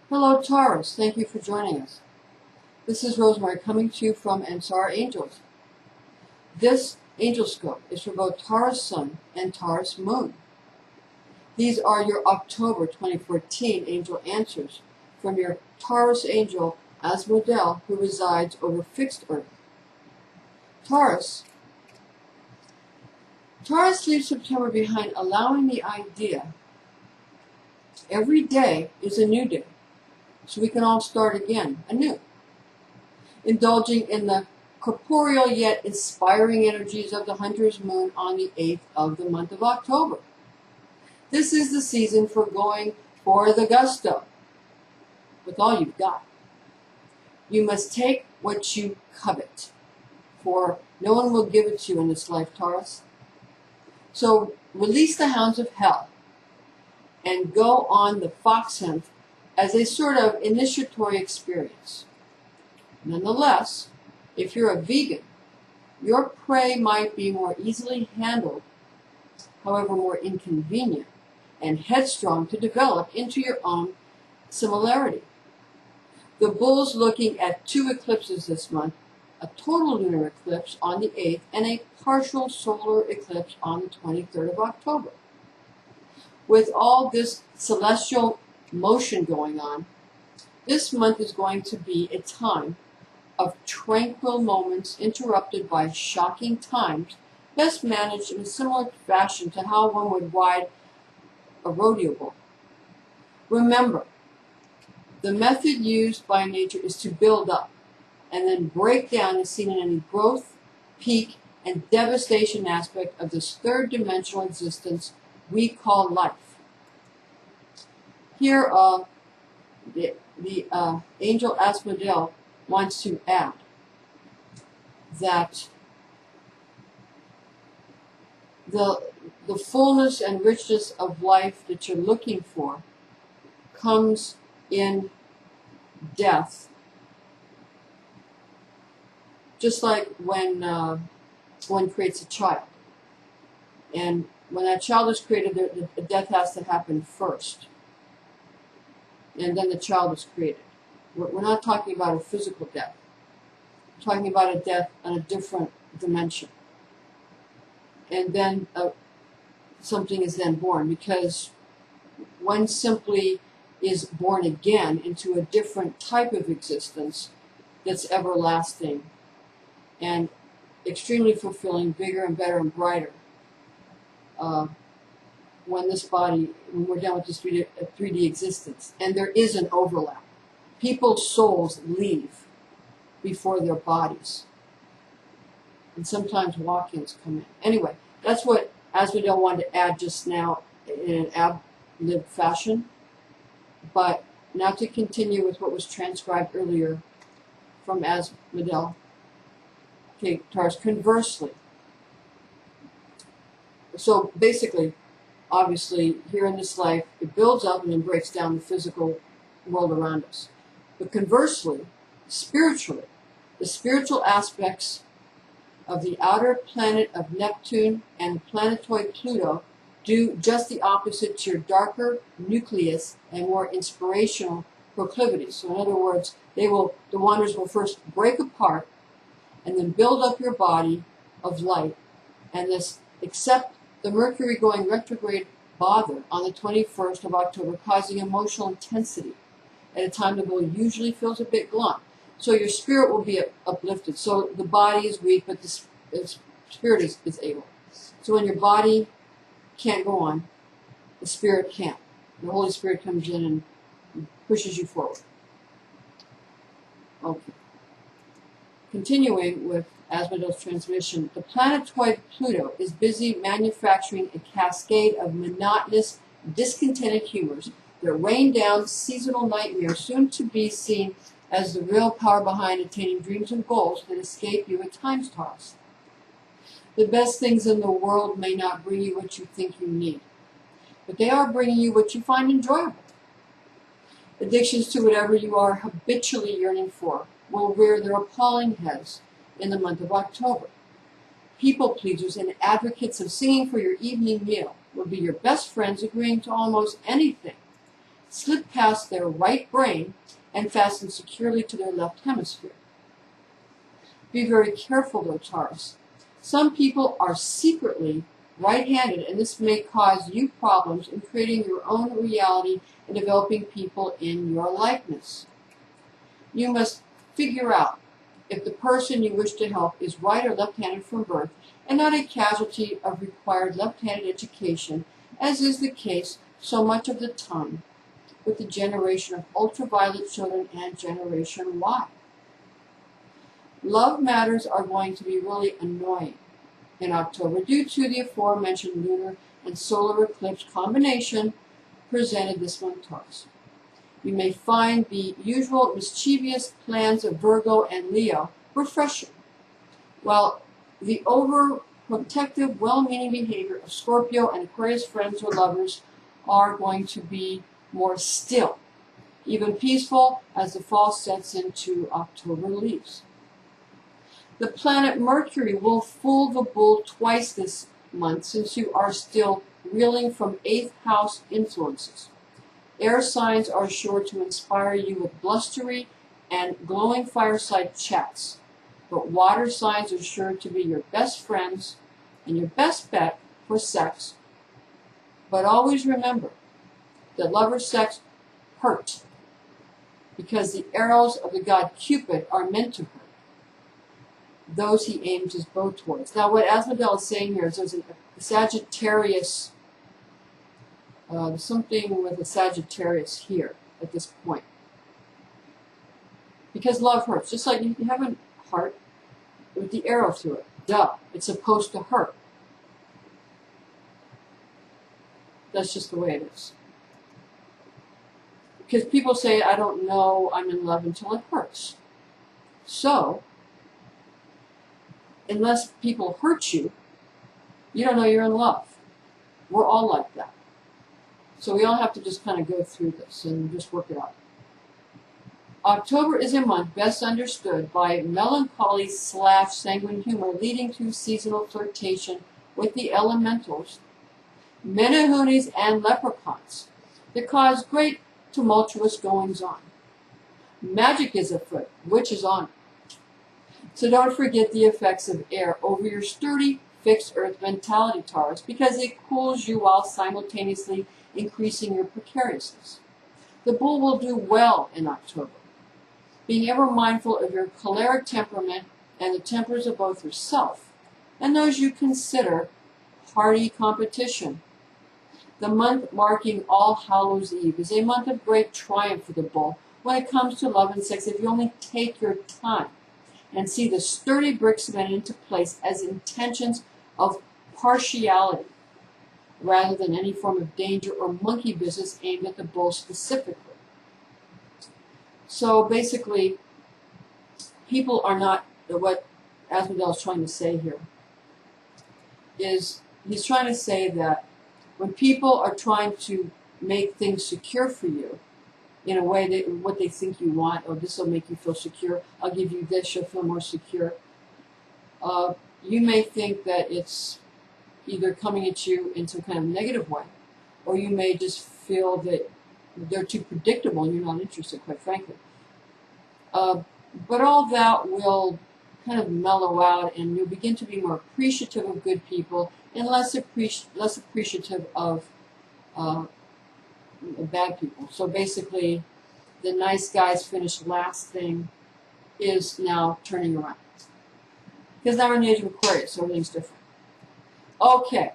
Hello Taurus, thank you for joining us. This is Rosemary coming to you from Ansara Angels. This Angelscope is for both Taurus Sun and Taurus Moon. These are your October 2014 angel answers from your Taurus angel Asmodel, who resides over fixed Earth. Taurus leaves September behind, allowing the idea every day is a new day, so we can all start again, anew. Indulging in the corporeal yet inspiring energies of the Hunter's Moon on the 8th of the month of October. This is the season for going for the gusto, with all you've got. You must take what you covet, for no one will give it to you in this life, Taurus. So release the hounds of hell and go on the fox hunt as a sort of initiatory experience. Nonetheless, if you're a vegan, your prey might be more easily handled, however more inconvenient and headstrong to develop into your own similarity. The bull's looking at 2 eclipses this month, a total lunar eclipse on the 8th and a partial solar eclipse on the 23rd of October. With all this celestial motion going on, this month is going to be a time of tranquil moments interrupted by shocking times, best managed in a similar fashion to how one would ride a rodeo bull. Remember, the method used by nature is to build up and then break down as seen in any growth, peak, and devastation aspect of this third dimensional existence we call life. Here, the angel Asmodel wants to add that the fullness and richness of life that you're looking for comes in death. Just like when one creates a child. And when that child is created, the death has to happen first. And then the child is created. We're not talking about a physical death. We're talking about a death on a different dimension. And then something is then born, because one simply is born again into a different type of existence that's everlasting and extremely fulfilling, bigger and better and brighter. When we're done with this 3D existence. And there is an overlap. People's souls leave before their bodies. And sometimes walk-ins come in. Anyway, that's what Asmodel wanted to add just now in an ad-lib fashion. But now to continue with what was transcribed earlier from Asmodel. Okay, Taurus, conversely. So basically, obviously, here in this life, it builds up and then breaks down the physical world around us. But conversely, spiritually, the spiritual aspects of the outer planet of Neptune and the planetoid Pluto do just the opposite to your darker nucleus and more inspirational proclivities. So in other words, the wanderers will first break apart and then build up your body of light, and this, except the Mercury going retrograde bother on the 21st of October, causing emotional intensity at a time the bull usually feels a bit glum. So your spirit will be uplifted. So the body is weak, but the spirit is able. So when your body can't go on, the spirit can't. The Holy Spirit comes in and pushes you forward. Okay. Continuing with Asmodel's transmission, the planetoid Pluto is busy manufacturing a cascade of monotonous, discontented humors that rain down seasonal nightmares, soon to be seen as the real power behind attaining dreams and goals that escape you at times, Taurus. The best things in the world may not bring you what you think you need, but they are bringing you what you find enjoyable. Addictions to whatever you are habitually yearning for will rear their appalling heads in the month of October. People pleasers and advocates of singing for your evening meal will be your best friends, agreeing to almost anything slip past their right brain and fasten securely to their left hemisphere. Be very careful though, Taurus. Some people are secretly right-handed, and this may cause you problems in creating your own reality and developing people in your likeness. You must figure out if the person you wish to help is right or left-handed from birth and not a casualty of required left-handed education, as is the case so much of the time with the generation of ultraviolet children and Generation Y. Love matters are going to be really annoying in October due to the aforementioned lunar and solar eclipse combination presented this month, Taurus. You may find the usual mischievous plans of Virgo and Leo refreshing, while the overprotective, well-meaning behavior of Scorpio and Aquarius friends or lovers are going to be more still, even peaceful as the fall sets into October leaves. The planet Mercury will fool the bull twice this month since you are still reeling from 8th house influences. Air signs are sure to inspire you with blustery and glowing fireside chats, but water signs are sure to be your best friends and your best bet for sex. But always remember that lover sex hurt, because the arrows of the god Cupid are meant to hurt those he aims his bow towards. Now, what Asmodel is saying here is there's a Sagittarius, something with a Sagittarius here at this point. Because love hurts. Just like you have a heart with the arrow through it. Duh. It's supposed to hurt. That's just the way it is. Because people say, I don't know I'm in love until it hurts. So, unless people hurt you, you don't know you're in love. We're all like that. So we all have to just kind of go through this and just work it out. October is a month best understood by melancholy / sanguine humor leading to seasonal flirtation with the elementals, menahunis, and leprechauns that cause great tumultuous goings-on. Magic is afoot, which is on. So don't forget the effects of air over your sturdy, fixed earth mentality, Taurus, because it cools you while simultaneously increasing your precariousness. The bull will do well in October, being ever mindful of your choleric temperament and the tempers of both yourself and those you consider hardy competition. The month marking All Hallows Eve is a month of great triumph for the bull when it comes to love and sex if you only take your time and see the sturdy bricks cemented into place as intentions of partiality, rather than any form of danger or monkey business aimed at the bull specifically. So basically, people are not, what Asmodel is trying to say here, is he's trying to say that when people are trying to make things secure for you, in a way that what they think you want, or this will make you feel secure, I'll give you this, you'll feel more secure. You may think that it's either coming at you in some kind of negative way, or you may just feel that they're too predictable and you're not interested, quite frankly. But all that will kind of mellow out, and you'll begin to be more appreciative of good people and less appreciative of bad people. So basically, the nice guys finish last thing is now turning around. Because now we're in the age of Aquarius, so everything's different. Okay.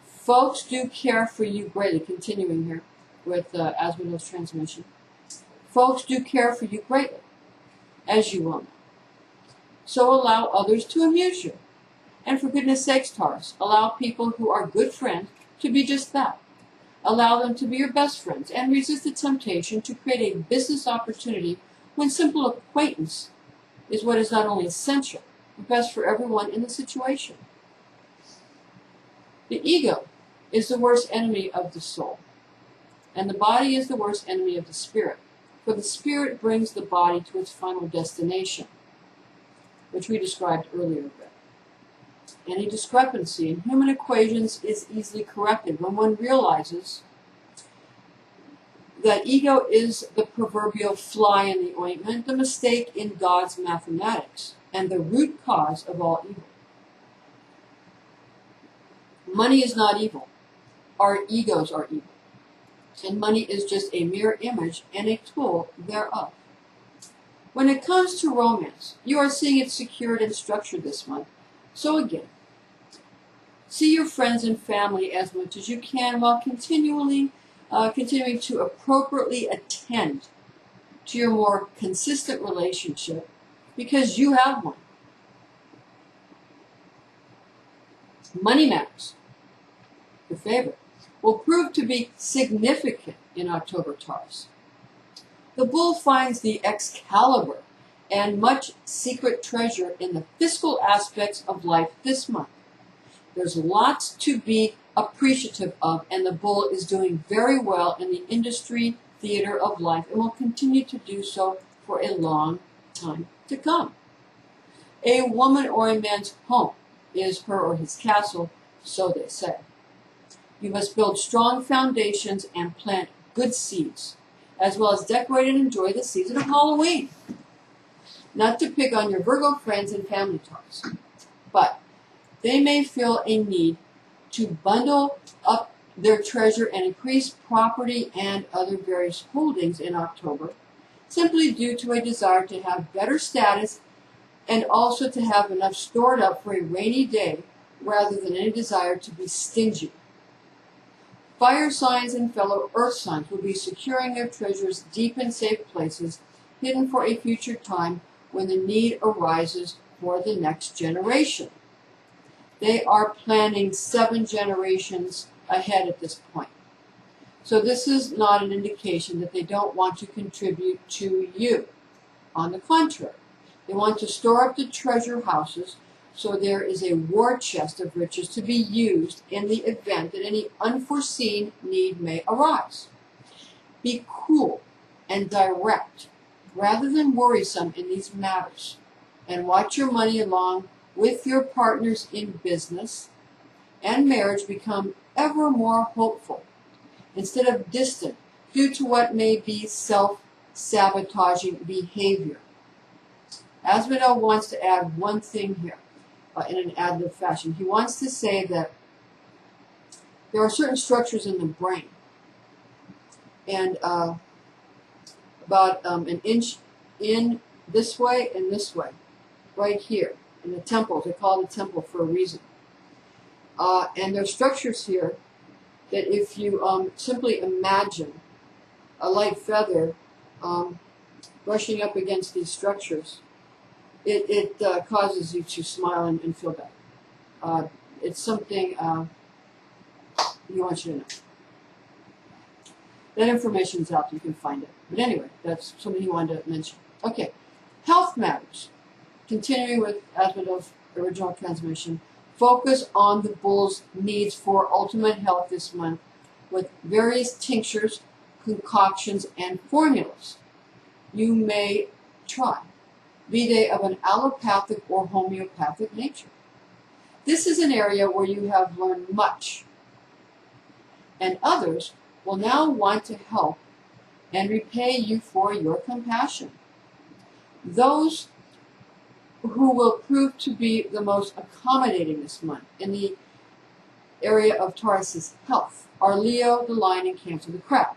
Folks do care for you greatly. Continuing here with Asmodel's transmission. Folks do care for you greatly, as you will know. So allow others to amuse you. And for goodness sakes, Taurus, allow people who are good friends to be just that. Allow them to be your best friends, and resist the temptation to create a business opportunity when simple acquaintance is what is not only essential, but best for everyone in the situation. The ego is the worst enemy of the soul, and the body is the worst enemy of the spirit, for the spirit brings the body to its final destination, which we described earlier a bit. Any discrepancy in human equations is easily corrected when one realizes that ego is the proverbial fly in the ointment, the mistake in God's mathematics, and the root cause of all evil. Money is not evil. Our egos are evil. And money is just a mere image and a tool thereof. When it comes to romance, you are seeing it secured and structured this month. So again, see your friends and family as much as you can while continuing to appropriately attend to your more consistent relationship, because you have one. Money matters, your favorite, will prove to be significant in October, Taurus. The bull finds the Excalibur and much secret treasure in the fiscal aspects of life this month. There's lots to be appreciative of, and the bull is doing very well in the industry theater of life and will continue to do so for a long time to come. A woman or a man's home is her or his castle, so they say. You must build strong foundations and plant good seeds, as well as decorate and enjoy the season of Halloween. Not to pick on your Virgo friends and family, Taurus, but they may feel a need to bundle up their treasure and increase property and other various holdings in October, simply due to a desire to have better status and also to have enough stored up for a rainy day rather than any desire to be stingy. Fire signs and fellow earth signs will be securing their treasures deep in safe places, hidden for a future time when the need arises for the next generation. They are planning 7 generations ahead at this point. So this is not an indication that they don't want to contribute to you. On the contrary, they want to store up the treasure houses so there is a war chest of riches to be used in the event that any unforeseen need may arise. Be cool and direct rather than worrisome in these matters, and watch your money along with your partners in business and marriage become ever more hopeful instead of distant due to what may be self-sabotaging behavior. Asmodel wants to add one thing here in an ad-lib fashion. He wants to say that there are certain structures in the brain, and about an inch in this way and this way, right here in the temple. They call it a temple for a reason. And there are structures here that if you simply imagine a light feather brushing up against these structures, it causes you to smile and feel better. It's something you want you to know. That information is out there. You can find it. But anyway, that's something he wanted to mention. Okay, health matters. Continuing with Asmodel's original transmission, focus on the bull's needs for ultimate health this month with various tinctures, concoctions, and formulas you may try, be they of an allopathic or homeopathic nature. This is an area where you have learned much, and others will now want to help and repay you for your compassion. Those who will prove to be the most accommodating this month in the area of Taurus's health are Leo, the Lion, and Cancer, the Crab.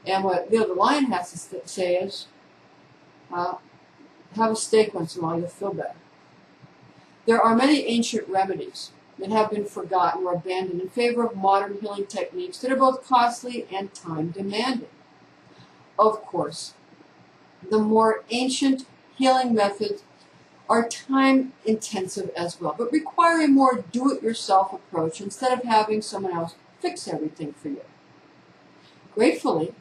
And what Leo, the Lion, has to say is, have a steak once in a while, you'll feel better. There are many ancient remedies that have been forgotten or abandoned in favor of modern healing techniques that are both costly and time-demanding. Of course, the more ancient healing methods are time-intensive as well, but require a more do-it-yourself approach instead of having someone else fix everything for you. Gratefully,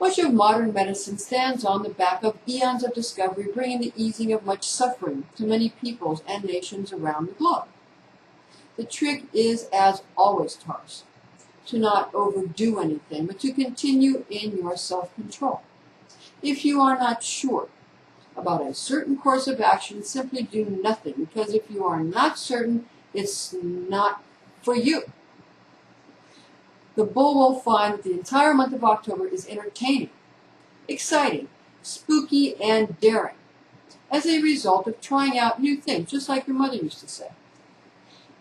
much of modern medicine stands on the back of eons of discovery, bringing the easing of much suffering to many peoples and nations around the globe. The trick is, as always, Taurus, to not overdo anything, but to continue in your self-control. If you are not sure about a certain course of action, simply do nothing, because if you are not certain, it's not for you. the bull will find that the entire month of October is entertaining, exciting, spooky, and daring, as a result of trying out new things, just like your mother used to say.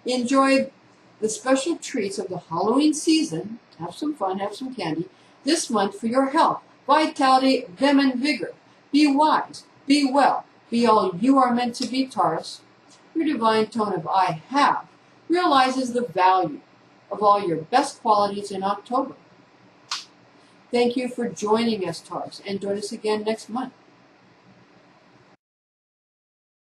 Enjoy the special treats of the Halloween season, have some fun, have some candy, this month for your health, vitality, vim, and vigor. Be wise, be well, be all you are meant to be, Taurus. Your divine tone of I have realizes the value of all your best qualities in October. Thank you for joining us, Taurus, and join us again next month.